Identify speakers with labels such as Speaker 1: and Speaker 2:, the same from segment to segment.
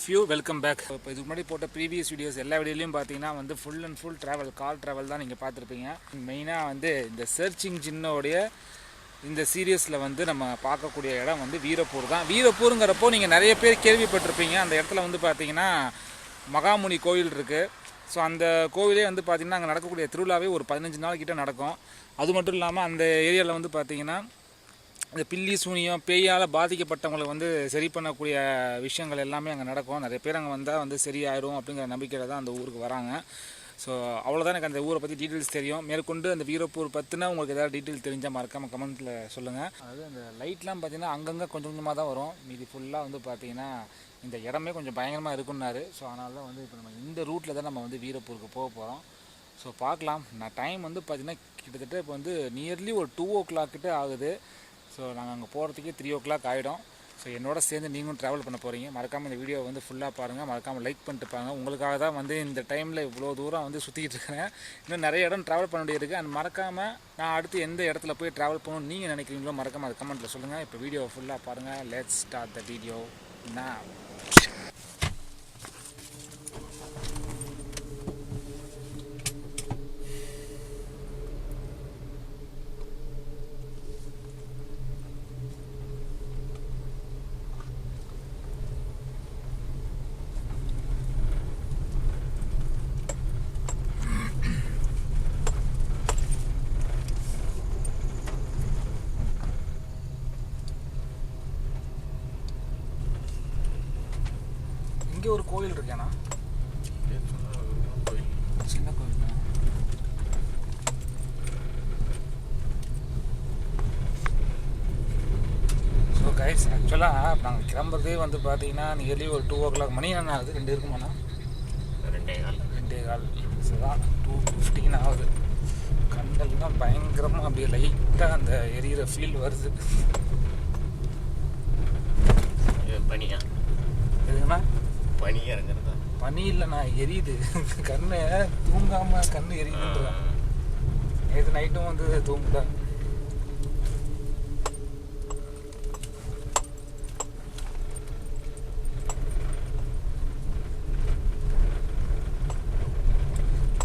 Speaker 1: Of you welcome back. இப்போ இதுக்கு முன்னாடி போட்ட ப்ரீவியஸ் வீடியோஸ் எல்லா வீடியோலையும் பார்த்தீங்கன்னா வந்து full and full travel, car travel தான் நீங்கள் பார்த்துருப்பீங்க. மெயினாக வந்து இந்த சர்ச் இன்ஜினோடைய இந்த சீரியஸில் வந்து நம்ம பார்க்கக்கூடிய இடம் வந்து வீரப்பூர் தான். வீரப்பூருங்கிறப்போ நீங்கள் நிறைய பேர் கேள்விப்பட்டிருப்பீங்க. அந்த இடத்துல வந்து பார்த்தீங்கன்னா மகாமுனி கோயில் இருக்குது. ஸோ அந்த கோவிலே வந்து பார்த்திங்கன்னா அங்கே நடக்கக்கூடிய திருவிழாவே ஒரு 15 நாள் கிட்ட நடக்கும். அது மட்டும் இல்லாமல் அந்த ஏரியாவில் வந்து பார்த்திங்கன்னா இந்த பில்லி சூனியம் பேயால் பாதிக்கப்பட்டவங்களை வந்து சரி பண்ணக்கூடிய விஷயங்கள் எல்லாமே அங்கே நடக்கும். நிறைய பேர் அங்கே வந்தால் வந்து சரியாயிடும் அப்படிங்கிற நம்பிக்கையில் தான் அந்த ஊருக்கு வராங்க. ஸோ அவ்வளோதான் எனக்கு அந்த ஊரை பற்றி டீட்டெயில்ஸ் தெரியும். மேற்கொண்டு அந்த வீரப்பூர் பற்றினா உங்களுக்கு ஏதாவது டீட்டெயில் தெரிஞ்சால் மறக்காமல் கமெண்ட்டில் சொல்லுங்கள். அதாவது அந்த லைட்லாம் பார்த்திங்கன்னா அங்கங்கே கொஞ்சம் கொஞ்சமாக தான் வரும். மீதி ஃபுல்லாக வந்து பார்த்திங்கன்னா இந்த இடமே கொஞ்சம் பயங்கரமாக இருக்குன்னாரு. ஸோ அதனால தான் வந்து இப்போ நம்ம இந்த ரூட்டில் தான் நம்ம வந்து வீரப்பூருக்கு போக போகிறோம். ஸோ பார்க்கலாம். நான் டைம் வந்து பார்த்திங்கன்னா கிட்டத்தட்ட இப்போ வந்து நியர்லி ஒரு 2 o'clock கிட்டே ஆகுது. ஸோ நாங்கள் அங்கே போகிறதுக்கே 3 o'clock ஆகிடும். ஸோ என்னோட சேர்ந்து நீங்களும் ட்ராவல் பண்ண போகிறீங்க. மறக்காமல் இந்த வீடியோவை வந்து ஃபுல்லாக பாருங்கள். மறக்காமல் லைக் பண்ணிட்டு பாருங்கள். உங்களுக்காக தான் வந்து இந்த டைமில் இவ்வளோ தூரம் வந்து சுற்றிக்கிட்டு இருக்கிறேன். இன்னும் நிறைய இடம் ட்ராவல் பண்ண வேண்டியது இருக்குது. அண்ட் மறக்காமல் நான் அடுத்து எந்த இடத்துல போய் ட்ராவல் பண்ணணும்னு நீங்கள் நினைக்கிறீங்களோ மறக்காமல் அது கமெண்ட்டில் சொல்லுங்கள். இப்போ வீடியோவை ஃபுல்லாக பாருங்கள். Let's start the video now. இங்கே ஒரு கோயில் இருக்கேண்ணா, சின்ன கோயில் தான். ஸோ கைஸ், ஆக்சுவலாக நாங்கள் கிளம்புறதே வந்து பார்த்தீங்கன்னா நியர்லி ஒரு 2 o'clock மணி என்ன ஆகுது? 2 இருக்குமாண்ணா? 2:15. ஸோ தான் 2:15 ஆகுது. கண்கள்லாம் பயங்கரமாக அப்படியே லைட்டாக அந்த எரியிற ஃபீல் வருது.
Speaker 2: பனியா
Speaker 1: எதுங்கண்ணா?
Speaker 2: பனி இறங்குறதா?
Speaker 1: பனி இல்லைண்ணா, எரியுது. கண்ணு தூங்காமல் கண்ணு எரியுதுன்றேன். நேற்று நைட்டும் வந்து தூங்கல.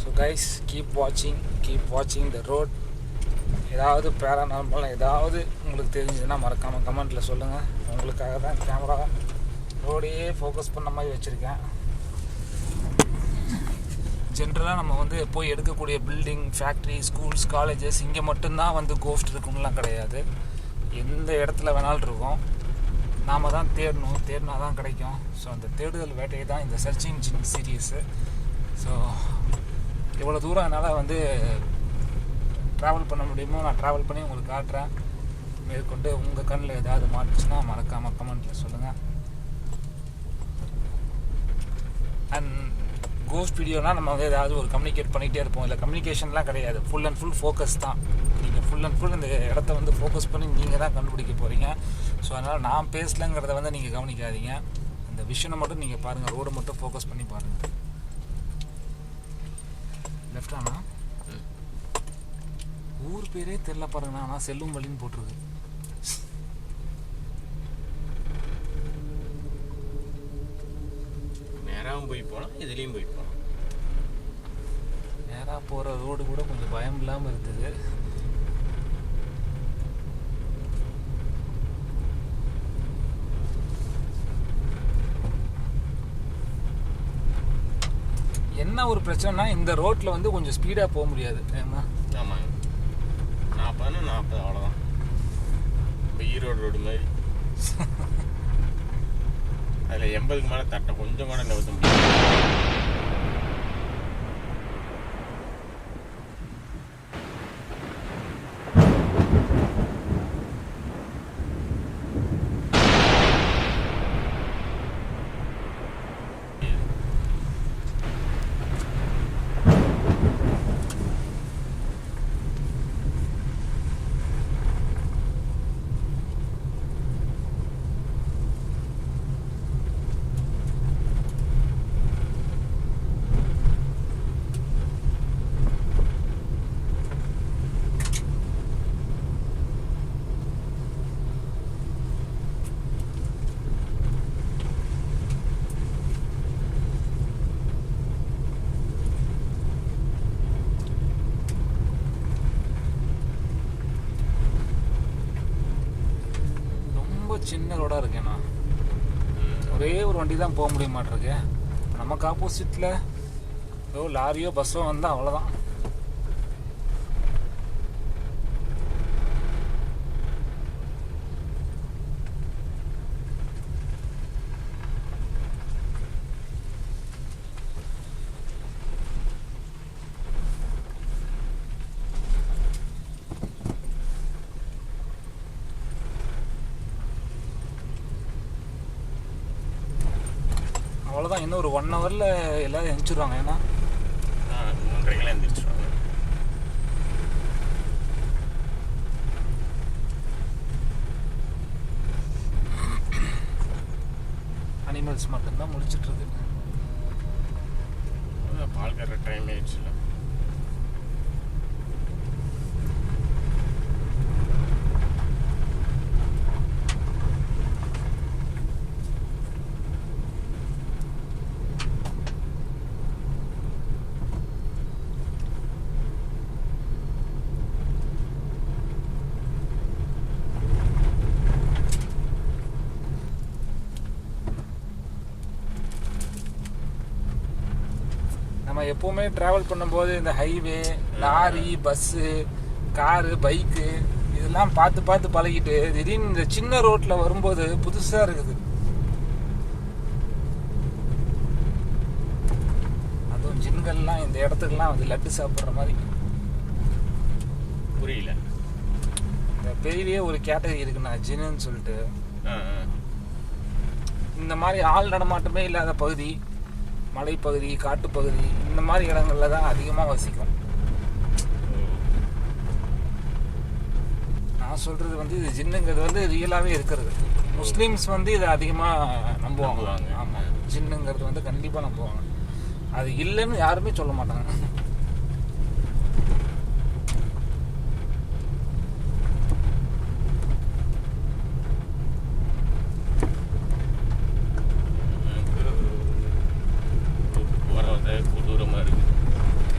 Speaker 1: ஸோ கைஸ், கீப் வாட்சிங் த ரோட். ஏதாவது பேராநார்மல் ஏதாவது உங்களுக்கு தெரிஞ்சதுன்னா மறக்காமல் கமெண்ட்டில் சொல்லுங்கள். உங்களுக்காக தான் கேமரா ரோடையே ஃபோக்கஸ் பண்ண மாதிரி வச்சுருக்கேன். ஜென்ரலாக நம்ம வந்து போய் எடுக்கக்கூடிய பில்டிங், ஃபேக்ட்ரி, ஸ்கூல்ஸ், காலேஜஸ் இங்கே மட்டும்தான் வந்து கோஸ்ட் இருக்குன்னுலாம் கிடையாது. எந்த இடத்துல வேணாலும் இருக்கும். நாம் தான் தேடினா தான் கிடைக்கும். ஸோ அந்த தேடுதல் வேட்டையை தான் இந்த சர்ச் இன்ஜின் சீரியஸு. ஸோ எவ்வளோ தூரம் என்னால் வந்து ட்ராவல் பண்ண முடியுமோ நான் ட்ராவல் பண்ணி உங்களுக்கு காட்டுறேன். மேற்கொண்டு உங்கள் கண்ணில் ஏதாவது மாட்டுச்சுன்னா மறக்காமல் கமெண்ட்டில் சொல்லுங்கள். அண்ட் கோஸ்ட் வீடியோனால் நம்ம வந்து ஏதாவது ஒரு கம்யூனிகேட் பண்ணிகிட்டே இருப்போம். இல்லை கம்யூனிகேஷன்லாம் கிடையாது. ஃபுல் அண்ட் ஃபுல் ஃபோக்கஸ் தான். நீங்கள் ஃபுல் அண்ட் ஃபுல் இந்த இடத்த வந்து ஃபோக்கஸ் பண்ணி நீங்கள் தான் கண்டுபிடிக்க போகிறீங்க. ஸோ அதனால் நான் பேசலைங்கிறத வந்து நீங்கள் கவனிக்காதீங்க. அந்த விஷனை மட்டும் நீங்கள் பாருங்கள். ரோடை மட்டும் ஃபோக்கஸ் பண்ணி பாருங்கள். லெஃப்டானா? ஊர் பேரே தெரில பாருங்கண்ணா. ஆனால் செல்லும் வழின்னு போட்டிருக்கு.
Speaker 2: நேராகவும் போய் போகலாம், இதுலேயும் போய் போகலாம்.
Speaker 1: நேராக போகிற ரோடு கூட கொஞ்சம் பயம் இல்லாமல் இருந்தது. என்ன ஒரு பிரச்சனைனா இந்த ரோட்டில் வந்து கொஞ்சம் ஸ்பீடாக போக முடியாது. ஏன்னா
Speaker 2: ஆமாங்க, 40 அவ்வளோதான். இப்போ ஈரோடு ரோடு மாதிரி அதில் 80க்கு மேலே தட்டை கொஞ்சம் கூட நகர்த்த முடியும்.
Speaker 1: சின்ன ரோடாக இருக்கேண்ணா. ஒரே ஒரு வண்டி தான் போக முடிய மாட்டிருக்கு. நமக்கு ஆப்போசிட்டில் ஏதோ லாரியோ பஸ்ஸோ வந்தால் அவ்வளோதான். அவ்வளோதான். இன்னும் ஒரு 1 ஹவரில் எல்லோரும் எழுந்திரிச்சிடுவாங்க. ஏன்னா
Speaker 2: 3:30 எழுந்திரிச்சிடுவாங்க.
Speaker 1: அனிமல்ஸ் மட்டும்தான் முடிச்சிட்ருக்கு.
Speaker 2: பால் கற டைம் ஆயிடுச்சுல.
Speaker 1: நம்ம எப்போவுமே ட்ராவல் பண்ணும்போது இந்த highway, lorry, bus, car, bike இதெல்லாம் பார்த்து பார்த்து பழகிட்டு திடீர்னு இந்த சின்ன ரோட்டில் வரும்போது புதுசாக இருக்குது. அதுவும் ஜின்கள்லாம் இந்த இடத்துக்குலாம் வந்து லட்டு சாப்பிட்ற மாதிரி.
Speaker 2: புரியல.
Speaker 1: இந்த பெரிய ஒரு கேட்டகரி இருக்குண்ணா, ஜின்னுன்னு சொல்லிட்டு. இந்த மாதிரி ஆள் நடமாட்டமே இல்லாத பகுதி, மலைப்பகுதி, காட்டுப்பகுதி, இந்த மாதிரி இடங்கள்ல தான் அதிகமாக வசிக்கும். நான் சொல்கிறது வந்து இது ஜின்னுங்கிறது வந்து ரியலாகவே இருக்கிறது. முஸ்லீம்ஸ் வந்து இதை அதிகமாக நம்புவாங்க. ஆமாம், ஜின்னுங்கிறது வந்து கண்டிப்பாக நம்புவாங்க. அது இல்லைன்னு யாருமே சொல்ல மாட்டாங்க.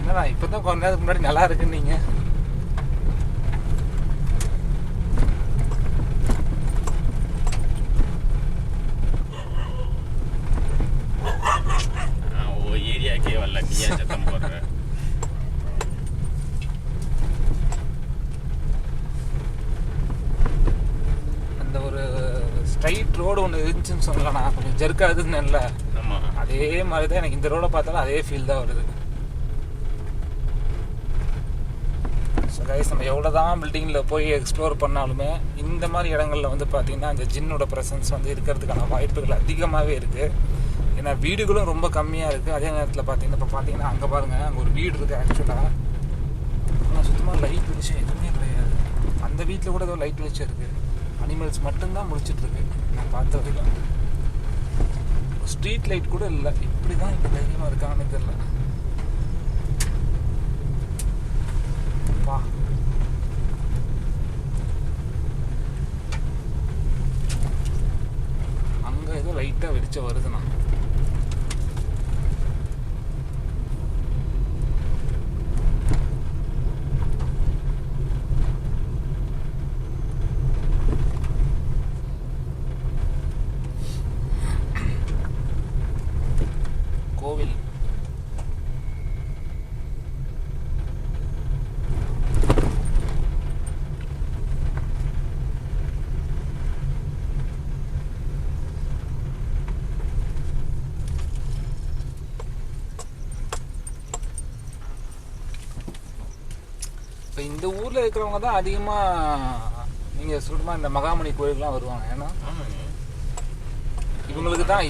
Speaker 1: என்னடா இப்போதான் கொஞ்ச நேரத்துக்கு முன்னாடி நல்லா இருக்குன்னு நீங்க.
Speaker 2: ஏரியாக்கே வரல, நீ ஏன் சத்தம் போடுற?
Speaker 1: அந்த ஒரு ஸ்ட்ரைட் ரோடு ஒன்று இருந்துச்சுன்னு சொல்லலாம், நான் கொஞ்சம் ஜெர்க்காதுன்னு இல்லை. அதே மாதிரி தான் எனக்கு இந்த ரோடை பார்த்தாலும் அதே ஃபீல் தான் வருது. ஸோ கைஸ், நம்ம எவ்வளோ தான் பில்டிங்கில் போய் எக்ஸ்ப்ளோர் பண்ணாலுமே இந்த மாதிரி இடங்களில் வந்து பார்த்திங்கன்னா இந்த ஜின்னோட ப்ரெசன்ஸ் வந்து இருக்கிறதுக்கான வாய்ப்புகள் அதிகமாகவே இருக்குது. ஏன்னா வீடுகளும் ரொம்ப கம்மியாக இருக்குது. அதே நேரத்தில் பார்த்திங்கன்னா இப்போ பார்த்திங்கன்னா அங்கே பாருங்கள், அங்கே ஒரு வீடு இருக்குது. ஆக்சுவலாக ஆனால் சுத்தமாக லைட் வெளிச்சம் எதுவுமே கிடையாது. அந்த வீட்டில் கூட ஏதோ லைட் வெளிச்சம் இருக்குது. அனிமல்ஸ் மட்டும்தான் முடிச்சிட்ருக்கு நான் பார்த்த வரைக்கும். ஸ்ட்ரீட் லைட் கூட இல்லை. இப்படி தான் இப்போ தைரியமாக இருக்காங்கன்னு தெரியல. அங்கே ஏதோ லைட்டாக வெளிச்சம் வருதுண்ணா. கோவில் இப்போ இந்த ஊரில் இருக்கிறவங்க தான் அதிகமாக நீங்கள் சொல்லுமா இந்த மகாமணி கோயிலுக்குலாம் வருவாங்க. ஏன்னா இவங்களுக்கு தான்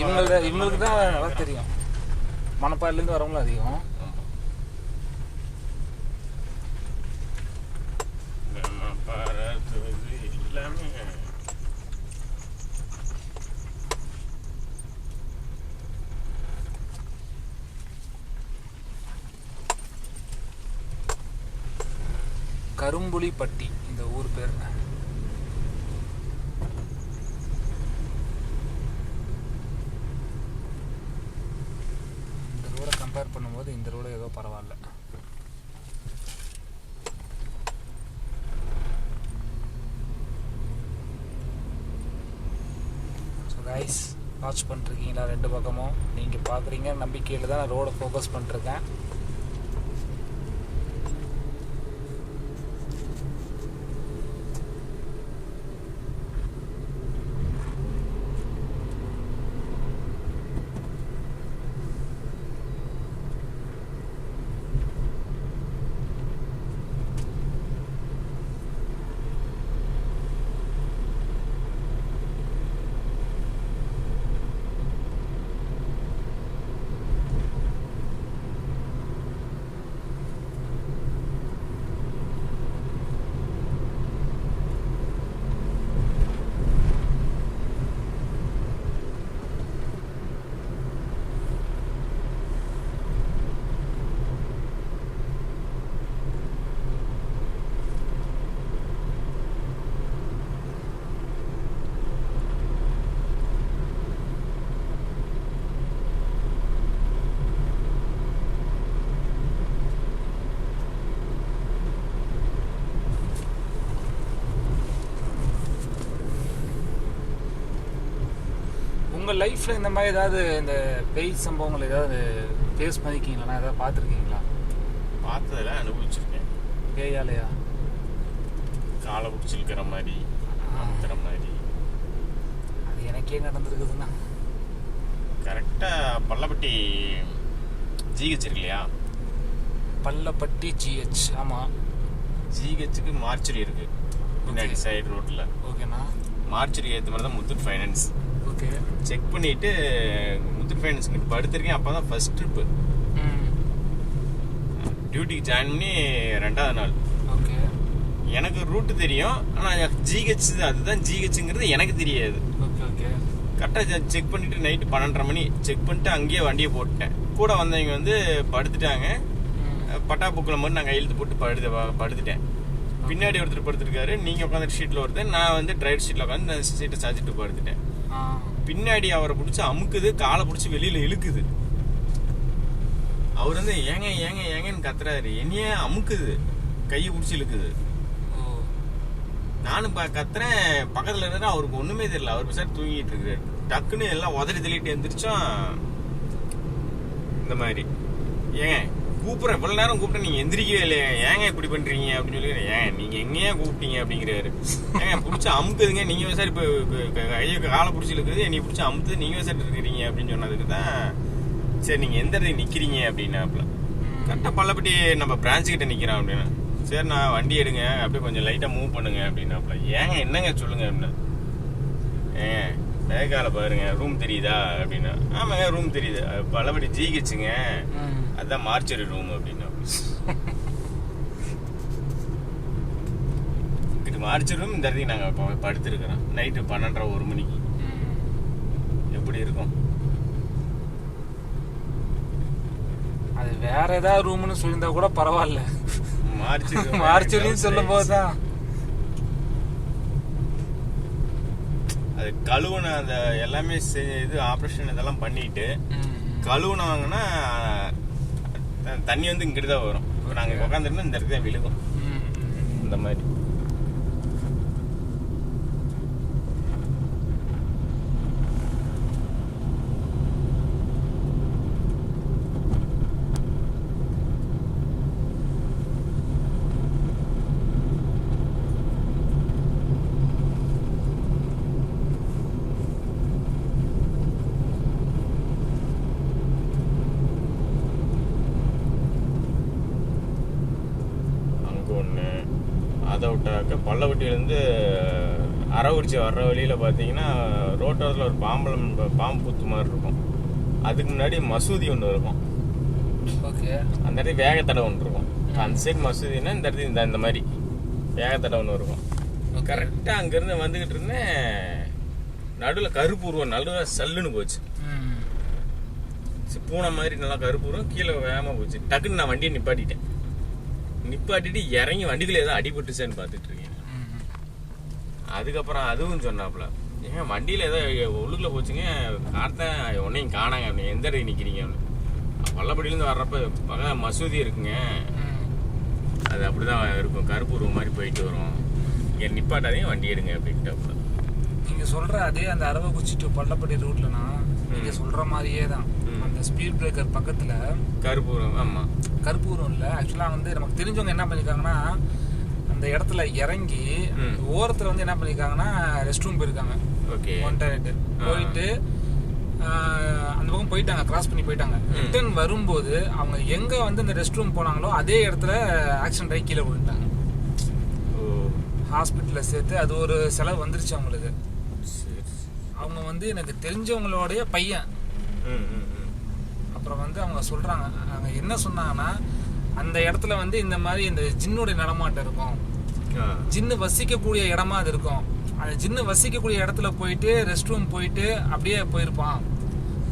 Speaker 1: நல்லா தெரியும். மணப்பாடிலேருந்து வரவங்களும் அதிகம்.
Speaker 2: எல்லாமே
Speaker 1: கரும்புலிப்பட்டி இந்த ஊர் பேர். இந்த ரோடை கம்பேர் பண்ணும்போது இந்த ரோடு ஏதோ பரவாயில்ல. ஐஸ் வாட்ச் பண்ணிருக்கீங்களா? 2 பக்கமும் நீங்கள் பார்க்குறீங்க நம்பிக்கையில் தான் நான் ரோடை ஃபோக்கஸ் பண்ணிருக்கேன். உங்கள் லைஃப்பில் இந்த மாதிரி ஏதாவது இந்த பேய் சம்பவங்கள் ஏதாவது ஃபேஸ் பண்ணிருக்கீங்களா? ஏதாவது பார்த்துருக்கீங்களா?
Speaker 2: பார்த்ததில் அனுபவிச்சிருக்கேன்.
Speaker 1: பேயாலையா?
Speaker 2: காலை பிடிச்சிருக்கிற மாதிரி, அமுத்துற மாதிரி.
Speaker 1: அது எனக்கே நடந்திருக்குதுண்ணா.
Speaker 2: கரெக்டாக பள்ளப்பட்டி ஜிஹெச் இருக்கு இல்லையா?
Speaker 1: பள்ளப்பட்டி ஜிஹெச். ஆமாம்.
Speaker 2: ஜிஹெச்சுக்கு மார்ச்சரி இருக்கு பின்னாடி சைடு ரோட்டில்.
Speaker 1: ஓகேண்ணா.
Speaker 2: மார்ச்சரி ஏற்ற மாதிரி தான் முத்தூட் ஃபைனான்ஸ்.
Speaker 1: ஓகே.
Speaker 2: செக் பண்ணிட்டு முத்தூட் ஃபைனான்ஸ் படுத்திருக்கேன். அப்போ தான் ஃபர்ஸ்ட் ட்ரிப்பு. டியூட்டிக்கு ஜாயின் பண்ணி 2வது நாள்.
Speaker 1: ஓகே.
Speaker 2: எனக்கு ரூட்டு தெரியும், ஆனால் ஜிஹெச் அதுதான் ஜிஹெச்சுங்கிறது எனக்கு தெரியாது.
Speaker 1: Okay okay.
Speaker 2: கரெக்டாக செக் பண்ணிட்டு நைட்டு 12:30 மணி செக் பண்ணிட்டு அங்கேயே வண்டியை போட்டுட்டேன். கூட வந்தவங்க வந்து படுத்துட்டாங்க. பட்டா புக்கில் மாதிரி நான் கையெழுத்து போட்டு படுத்துட்டேன். பின்னாடி ஒருத்தர் படுத்துருக்காரு. நீங்கள் உட்காந்து ஷீட்டில் ஒருத்தர், நான் வந்து டிரைவர் ஷீட்டில் உட்காந்து சீட்டை சாச்சிட்டு படுத்துட்டேன். பின்னாடி அவரை பிடிச்சி அமுக்குது, காலை பிடிச்சி வெளியில் இழுக்குது. அவர் வந்து ஏங்க ஏங்க ஏங்கன்னு கத்துறாரு. என்னையே அமுக்குது, கையை பிடிச்சி இழுக்குது. நானும் கத்துறேன். பக்கத்தில் இருந்தா அவருக்கு ஒன்றுமே தெரியல. அவர் பேசாரு தூங்கிட்டு இருக்கிறாரு. டக்குன்னு எல்லாம் உதறி தள்ளிட்டு எழுந்திரிச்சோம். இந்த மாதிரி ஏங்க கூப்பிட்றேன், இவ்வளோ நேரம் கூப்பிட்டேன், நீங்கள் எந்திரிக்கவே இல்லையா, ஏங்க இப்படி பண்ணுறீங்க அப்படின்னு சொல்லி, ஏன் நீங்கள் எங்கேயா கூப்பிட்டீங்க அப்படிங்கிறாரு. ஏங்க பிடிச்சி அமுக்குதுங்க, நீங்கள் விசாரி இப்போ கையை காலை பிடிச்சி இருக்குது, என்னை பிடிச்சி அமுத்து, நீங்கள் விசாரிட்டு இருக்கிறீங்க அப்படின்னு சொன்னதுக்கு தான் சரி நீங்கள் எந்த இடத்துக்கு நிற்கிறீங்க அப்படின்னாப்புல. கரெக்டாக பள்ளப்பட்டி நம்ம பிரான்ச்சுக்கிட்ட நிற்கிறோம் அப்படின்னா, சரி நான் வண்டி எடுங்க, அப்படியே கொஞ்சம் லைட்டாக மூவ் பண்ணுங்க அப்படின்னாப்புல. ஏங்க என்னங்க சொல்லுங்க அப்படின்னா, ஏங்க பேக்கால பாருங்க ரூம் தெரியுதா அப்படின்னா, ஆமாங்க ரூம் தெரியுது, பள்ளப்பட்டி ஜிஹெச்சுங்க, அதான் மார்ச்சரி ரூம் அப்படின்னா. மார்ச்சரி ரூம் இந்த இடத்துக்கு நாங்கள் படுத்துருக்கிறோம். நைட்டு 12:30 மணிக்கு. எப்படி இருக்கும்?
Speaker 1: அது வேற ஏதாவது ரூம்னு சொல்லியிருந்தா கூட பரவாயில்ல. மார்ச்சரின்னு சொல்லும் போதுதான் அது
Speaker 2: கழுவுன அந்த எல்லாமே இது ஆப்ரேஷன் இதெல்லாம் பண்ணிட்டு கழுவுனாங்கன்னா தண்ணி வந்து இங்கிட்டு தான் வரும். இப்போ நாங்கள் உட்காந்துருந்தோம் இந்த இடத்துல விழுகும். இந்த மாதிரி அதை விட்டாக்க பள்ளப்பட்டியிலேருந்து அரவக்குறிச்சி வர்ற வழியில் பார்த்தீங்கன்னா ரோட்டோரத்தில் ஒரு பாம்பு புத்து மாதிரி இருக்கும். அதுக்கு முன்னாடி மசூதி ஒன்று இருக்கும்.
Speaker 1: ஓகே.
Speaker 2: அந்த இடத்துல வேகத்தடை ஒன்று இருக்கும். அந்த சைடு மசூதினா இந்த இடத்துல இந்த மாதிரி வேகத்தடை ஒன்று இருக்கும். கரெக்டாக அங்கேருந்து வந்துக்கிட்டு இருந்தேன். நடுவில் கருப்பு உருவம் நடுவில் சல்லுன்னு போச்சு. பூனை மாதிரி நல்லா கருப்பு உருவம் கீழே வேகமாக போச்சு. டக்குன்னு நான் வண்டியை நிப்பாட்டிட்டு இறங்கி வண்டிக்குள்ள ஏதோ அடிபட்டுச்சேன்னு பார்த்துட்டு இருக்கேன். அதுக்கப்புறம் அதுவும் சொன்னாப்புல, ஏங்க வண்டியில் ஏதோ உள்ளுக்குள்ள போச்சுங்க, கார்த்தான் உன்னையும் காணாங்க அப்படின்னு. எந்த இடத்துக்கு நிற்கிறீங்க அப்படின்னு. பள்ளப்பட்டியிலேருந்து வர்றப்ப பக்கம் மசூதி இருக்குங்க, அது அப்படிதான் இருக்கும், கருப்பு உருவம் மாதிரி போயிட்டு வரும், இங்கே நிப்பாட்டாதீங்க வண்டி எடுங்க அப்படின்ட்டாப்புல.
Speaker 1: நீங்க சொல்ற அதே அந்த அரவக்குச்சி டு பள்ளப்பட்டி ரூட்லனா நீங்க சொல்ற மாதிரியே தான். அந்த ஸ்பீட் பிரேக்கர் பக்கத்துல
Speaker 2: கருப்பூரம். ஆமா,
Speaker 1: கருப்பூரம் இல்ல, ஆக்சுவலா வந்து நமக்கு தெரிஞ்சவங்க என்ன பண்ணிருக்காங்கன்னா அந்த இடத்துல இறங்கி ஓரத்துல வந்து என்ன பண்ணிருக்காங்கன்னா ரெஸ்ட் ரூம் போயிருக்காங்க.
Speaker 2: ஓகே,
Speaker 1: போயிட்டு அந்த பக்கம் போயிட்டாங்க, கிராஸ் பண்ணி போயிட்டாங்க. ரிட்டர்ன் வரும்போது அவங்க எங்க வந்து இந்த ரெஸ்ட் ரூம் போனாங்களோ அதே இடத்துல ஆக்சிடென்ட் ஆகி கீழே விழுந்துட்டாங்க. ஹாஸ்பிட்டல்ல சேர்த்து அது ஒரு செலவு வந்துருச்சு அவங்களுக்கு. அவங்க வந்து எனக்கு தெரிஞ்சவங்களோடைய பையன். அப்புறம் வந்து அவங்க சொல்றாங்க, அவங்க என்ன சொன்னாங்கன்னா அந்த இடத்துல வந்து இந்த மாதிரி இந்த ஜின்னுடைய நடமாட்டம் இருக்கும், ஜின்னு வசிக்கக்கூடிய இடமா அது இருக்கும். அந்த ஜின்னு வசிக்கக்கூடிய இடத்துல போயிட்டு ரெஸ்ட் ரூம் போயிட்டு அப்படியே போயிருப்பான்.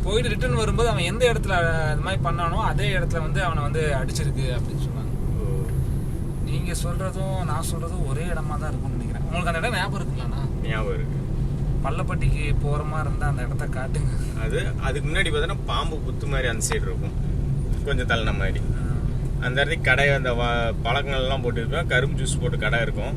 Speaker 1: போயிட்டு ரிட்டர்ன் வரும்போது அவன் எந்த இடத்துல அது மாதிரி பண்ணானோ அதே இடத்துல வந்து அவனை வந்து அடிச்சிருக்கு அப்படின்னு சொன்னாங்க. நீங்க சொல்றதும் நான் சொல்றதும் ஒரே இடமா தான் இருக்கும்னு நினைக்கிறேன். உங்களுக்கு அந்த இடம் ஞாபகம் இருக்குங்களா?
Speaker 2: ஞாபகம் இருக்கு.
Speaker 1: பள்ளப்பட்டிக்கு போற மாதிரி இருந்தா அந்த இடத்த காட்டுங்க.
Speaker 2: அதுக்கு முன்னாடி பார்த்தோன்னா பாம்பு புத்து மாதிரி அந்த சைடு இருக்கும், கொஞ்சம் தள்ளின மாதிரி. அந்த இடத்துக்கு கடை, அந்த பழங்கள் எல்லாம் போட்டு இருப்பேன், கரும்பு ஜூஸ் போட்டு கடை இருக்கும்.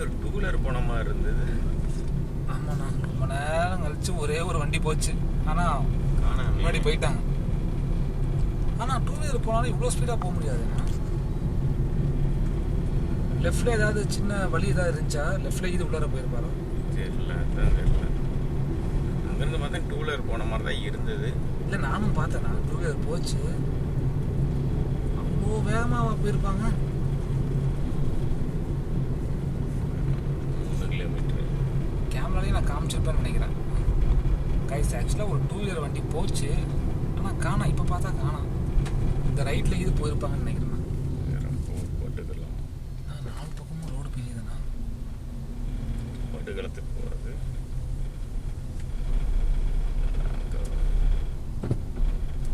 Speaker 2: ஒரு டூ வீலர் போன மாதிரி இருந்தது.
Speaker 1: ஆமாண்ணா, ரொம்ப நேரம் கழிச்சு ஒரே ஒரு வண்டி போச்சு, ஆனா முன்னாடி போயிட்டாங்க. ஆனா டூ வீலர் போனாலும் இவ்வளவு ஸ்பீடா போக முடியாதுண்ணா. லெஃப்ட்ல ஏதாவது சின்ன வழி ஏதாவது இருந்துச்சா? லெஃப்ட்ல இது உள்ளார போயிருப்பாரோ
Speaker 2: தெரியல. அங்கிருந்து பார்த்தா டூ வீலர் போன மாதிரி தான் இருந்தது.
Speaker 1: இல்லை, நானும் பார்த்தேண்ணா, டூ வீலர் போச்சு. அவ்வளோ வேகமாக போயிருப்பாங்க.
Speaker 2: 3 கிலோமீட்டர்
Speaker 1: கேமராலையும் நான் காமிச்சிருப்பேன்னு நினைக்கிறேன். கைஸ், ஆக்சுவலாக ஒரு டூ வீலர் வண்டி போச்சு, ஆனால் காணா. இப்போ பார்த்தா காணா. இந்த ரைட்டில் இது போயிருப்பாங்கன்னு நினைக்கிறேன்.
Speaker 2: பட்டுகளத்துக்கு போகிறது,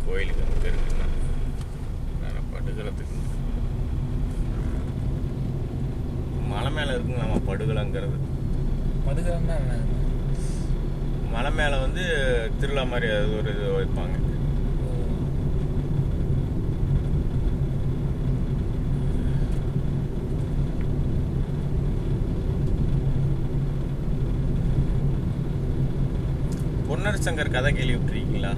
Speaker 2: கோயிலுக்கு அங்கே இருக்குண்ணா. நான் பட்டுகளத்துக்கு மலை மேலே இருக்குங்க. நம்ம படுகளங்கிறது
Speaker 1: படுகளம்னா என்ன?
Speaker 2: மலை மேலே வந்து திருவிழா மாதிரி அது ஒரு இது வைப்பாங்க. பொன்னர் சங்கர் கதை கேள்விப்பட்டிருக்கீங்களா?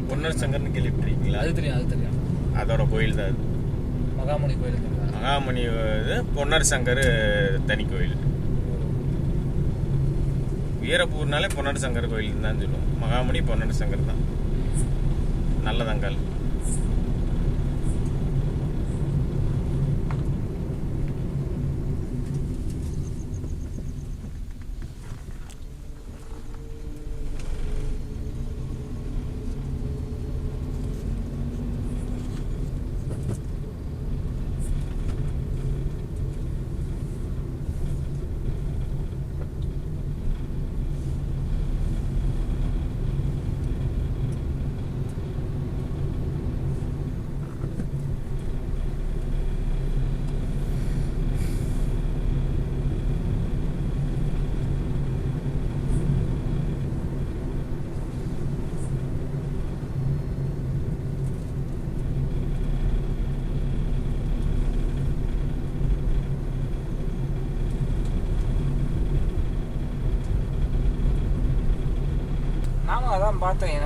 Speaker 2: பொன்னர் சங்கர்னு கேள்விப்பட்டிருக்கீங்களா?
Speaker 1: அது தெரியும், அது தெரியும்.
Speaker 2: அதோட கோயில் தான் அது.
Speaker 1: மகாமணி கோயில்.
Speaker 2: மகாமணி இது, பொன்னர் சங்கர் தனி கோயில். வீரப்பூர்னாலே பொன்னர் சங்கர் கோயில் தான் சொல்லுவோம். மகாமணி பொன்னர் சங்கர் தான். நல்லதங்கால்.
Speaker 1: அதான் பார்த்தேன்,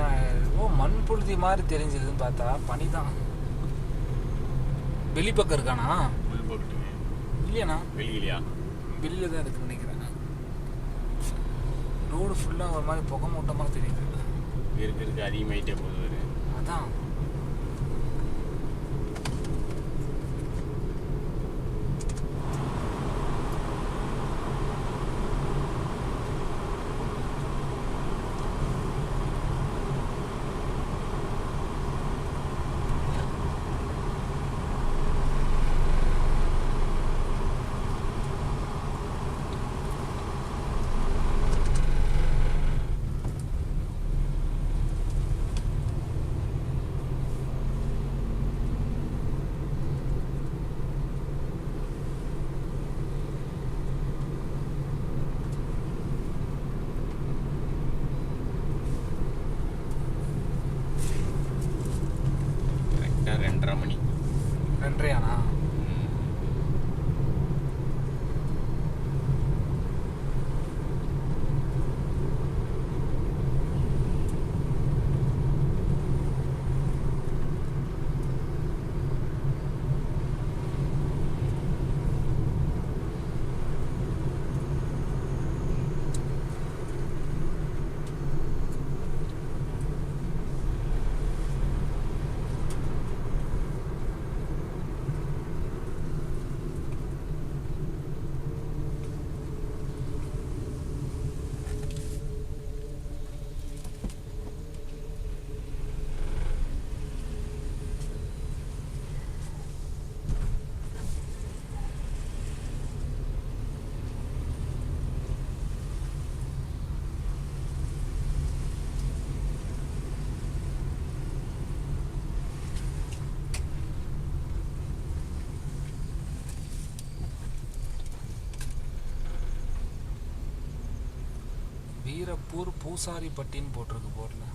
Speaker 1: மண் புழுதி மாதிரி தெரிஞ்சதுன்னு பார்த்தா பனிதான். வெளிப்பக்கம் இருக்கானா? இல்லையாண்ணா,
Speaker 2: வெளியிலையா?
Speaker 1: வெளியில தான் இருக்குன்னு நினைக்கிறேன். ரோடு ஃபுல்லாக ஒரு மாதிரி புகை மூட்டமாக தெரியுது.
Speaker 2: இருக்கு அதிகமாயிட்டே போகுது.
Speaker 1: அதான்
Speaker 2: கரெக்டாக 2:30 மணி.
Speaker 1: 2:30 வீரப்பூர் பூசாரிப்பட்டின்னு போட்டிருக்கு போர்டில்.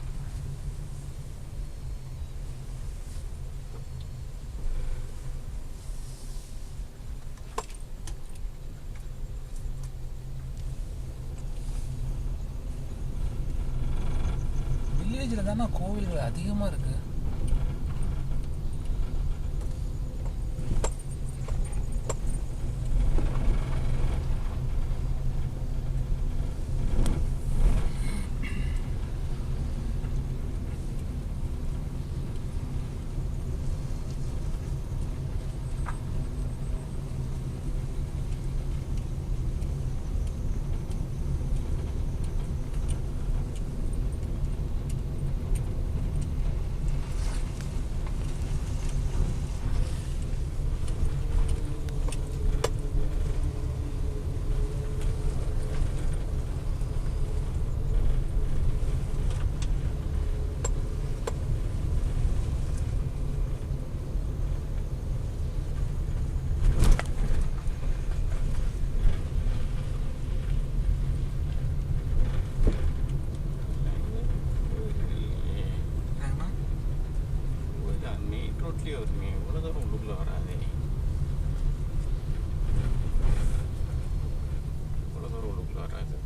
Speaker 1: வில்லேஜில் தானே கோவில்கள் அதிகமாக இருக்கு.
Speaker 2: ரோட்லேயே வருமே, இவ்வளோ தூரம் உள்ளுக்குள்ளே வராதே. இவ்வளோ தூரம் உள்ளுக்குள்ளே வராது.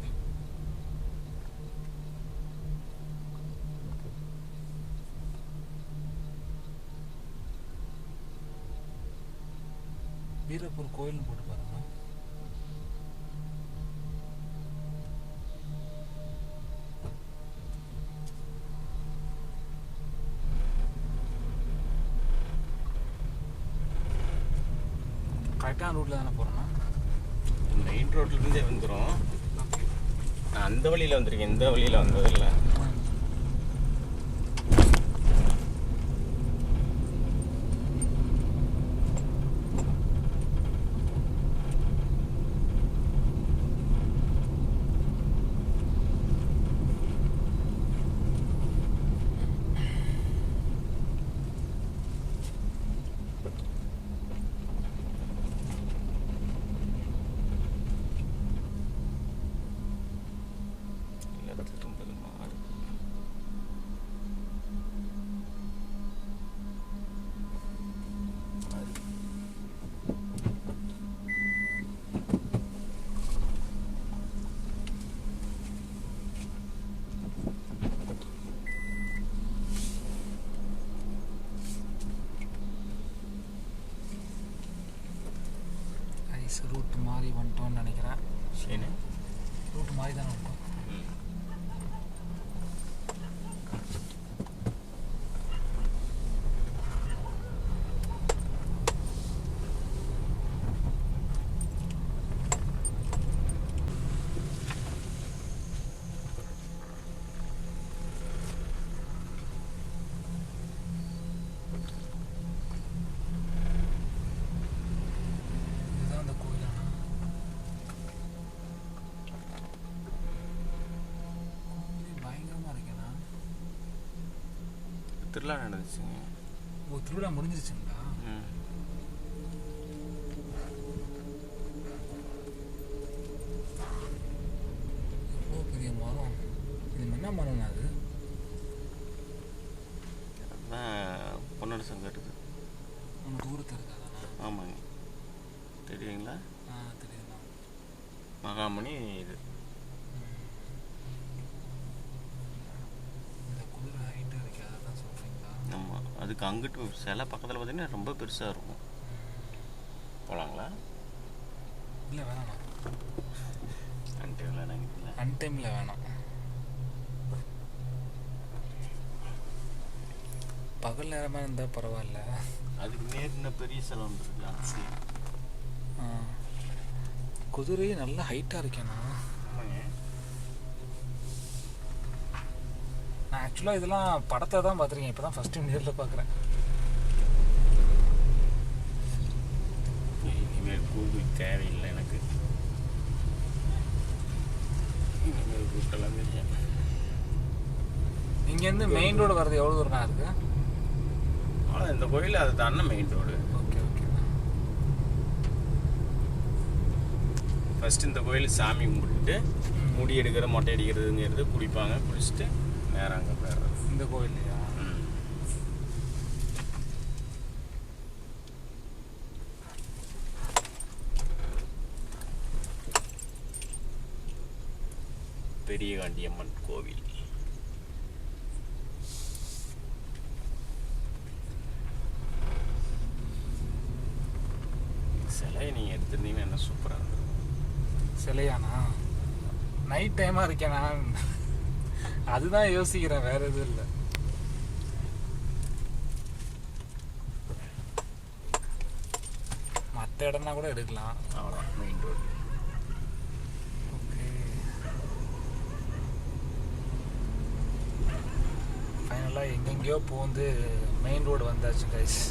Speaker 1: வீரப்பூர் கோயில்னு போட்டு பாருங்க. கரெக்டான ரூட்டில் தானே போகிறோன்னா?
Speaker 2: மெயின் ரோட்லேருந்தே வந்துடும். நான் அந்த வழியில் வந்திருக்கேன், இந்த வழியில் வந்ததில்லை.
Speaker 1: ரூட் மாறி வந்துட்டோம்னு நினைக்கிறேன்.
Speaker 2: சரி,
Speaker 1: ரூட் மாறி தானே வந்துட்டோம்.
Speaker 2: திருவிழா நடந்துச்சுங்க.
Speaker 1: ஓ, திருவிழா முடிஞ்சிருச்சுங்களா? எவ்வளோ பெரிய மரம். இது என்ன மரம்னா? அது
Speaker 2: அதுதான் பொன்னோட சங்கம் இருக்குது.
Speaker 1: நம்ம தூரத்தில் இருக்காதாண்ணா?
Speaker 2: ஆமாங்க, தெரியுங்களா?
Speaker 1: தெரியுதுண்ணா.
Speaker 2: மகாமணி இது.
Speaker 1: இந்த குதிரை ஹைட்டாக இருக்காது தான் சொல்கிறீங்களா?
Speaker 2: ஆமாம், அதுக்கு அங்கிட்டு சில பக்கத்தில் பார்த்தீங்கன்னா ரொம்ப பெருசாக இருக்கும். போகலாங்களா?
Speaker 1: இல்லை வேணாண்ணா,
Speaker 2: அன்டைமில் நினைக்கிறீங்களா?
Speaker 1: அன்டைமில் வேணாம். பகல் நேரமாக இருந்தால் பரவாயில்ல.
Speaker 2: அதுக்கு நேர்ந்த பெரிய செலவு இருக்குல்ல.
Speaker 1: குதிரையும் நல்லா ஹைட்டாக இருக்கேண்ணா.
Speaker 2: ஆமாங்க,
Speaker 1: நான் ஆக்சுவலாக இதெல்லாம் படத்தை தான் பார்த்துருக்கேன், இப்போ தான் ஃபஸ்ட் டைம் நேரில் பார்க்குறேன்.
Speaker 2: இனிமேல் கூகுள் தேவையில்லை எனக்கு. இனிமேல் கூட்டெல்லாம் தெரியும்.
Speaker 1: இங்கேருந்து மெயின் ரோடு வர்றது எவ்வளோ தூரம் இருக்குது?
Speaker 2: ஆனால் இந்த கோயில் அது தானே main road.
Speaker 1: Okay okay.
Speaker 2: First இந்த கோயில் சாமி கும்பிட்டுட்டு முடி எடுக்கிற மொட்டை அடிக்கிறதுங்கிறது குளிப்பாங்க, குளிச்சுட்டு நேரம் அங்கே போயிடுறது.
Speaker 1: இந்த கோயில்லையா?
Speaker 2: பெரிய காண்டியம்மன் கோவில். சிலையை நீங்கள் எடுத்துருந்தீங்கன்னா என்ன சூப்பராக இருந்தது.
Speaker 1: சிலையாண்ணா? நைட் டைமாக இருக்கேன் நான், அதுதான் யோசிக்கிறேன், வேற எதுவும் இல்லை. மற்ற இடம்னா கூட எடுக்கலாம்.
Speaker 2: அவ்வளோ மெயின் ரோடு.
Speaker 1: ஓகே, ஃபைனலாக எங்கெங்கேயோ போந்து மெயின் ரோடு வந்தாச்சு கைஸ்.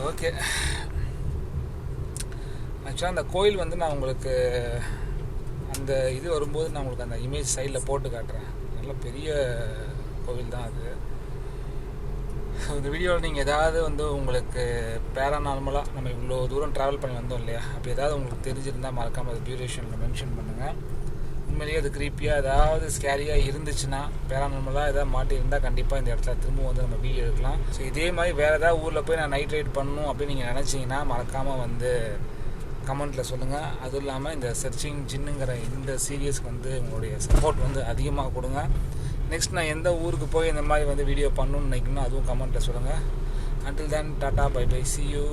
Speaker 1: ஓகே, ஆக்சுவலாக அந்த கோயில் வந்து நான் உங்களுக்கு அந்த இது வரும்போது நான் உங்களுக்கு அந்த இமேஜ் சைடில் போட்டு காட்டுறேன். நல்ல பெரிய கோவில் தான் அது. இந்த வீடியோவில் நீங்கள் ஏதாவது வந்து உங்களுக்கு பேராநார்மலாக நம்ம இவ்வளோ தூரம் ட்ராவல் பண்ணி வந்தோம் இல்லையா, அப்படி ஏதாவது உங்களுக்கு தெரிஞ்சிருந்தால் மறக்காமல் அது டியூரேஷனில் மென்ஷன் பண்ணுங்கள். உண்மையிலேயே அது க்ரீப்பியாக ஏதாவது ஸ்கேரியாக இருந்துச்சுன்னா, பேராநார்மலாக ஏதாவது மாட்டியிருந்தால் கண்டிப்பாக இந்த இடத்துல திரும்ப வந்து நம்ம வீடியோ எடுக்கலாம். ஸோ இதே மாதிரி வேறு ஏதாவது ஊரில் போய் நான் நைட் ரைட் பண்ணணும் அப்படின்னு நீங்கள் நினச்சிங்கன்னா மறக்காமல் வந்து கமெண்ட்டில் சொல்லுங்கள். அதுவும் இல்லாமல் இந்த சர்ச்சிங் ஜின்னுங்கிற இந்த சீரியஸ்க்கு வந்து உங்களுடைய சப்போர்ட் வந்து அதிகமாக கொடுங்க. நெக்ஸ்ட் நான் எந்த ஊருக்கு போய் இந்த மாதிரி வந்து வீடியோ பண்ணணும்னு நினைக்கணும், அதுவும் கமெண்ட்டில் சொல்லுங்கள். Until then, Tata, bye bye, see you.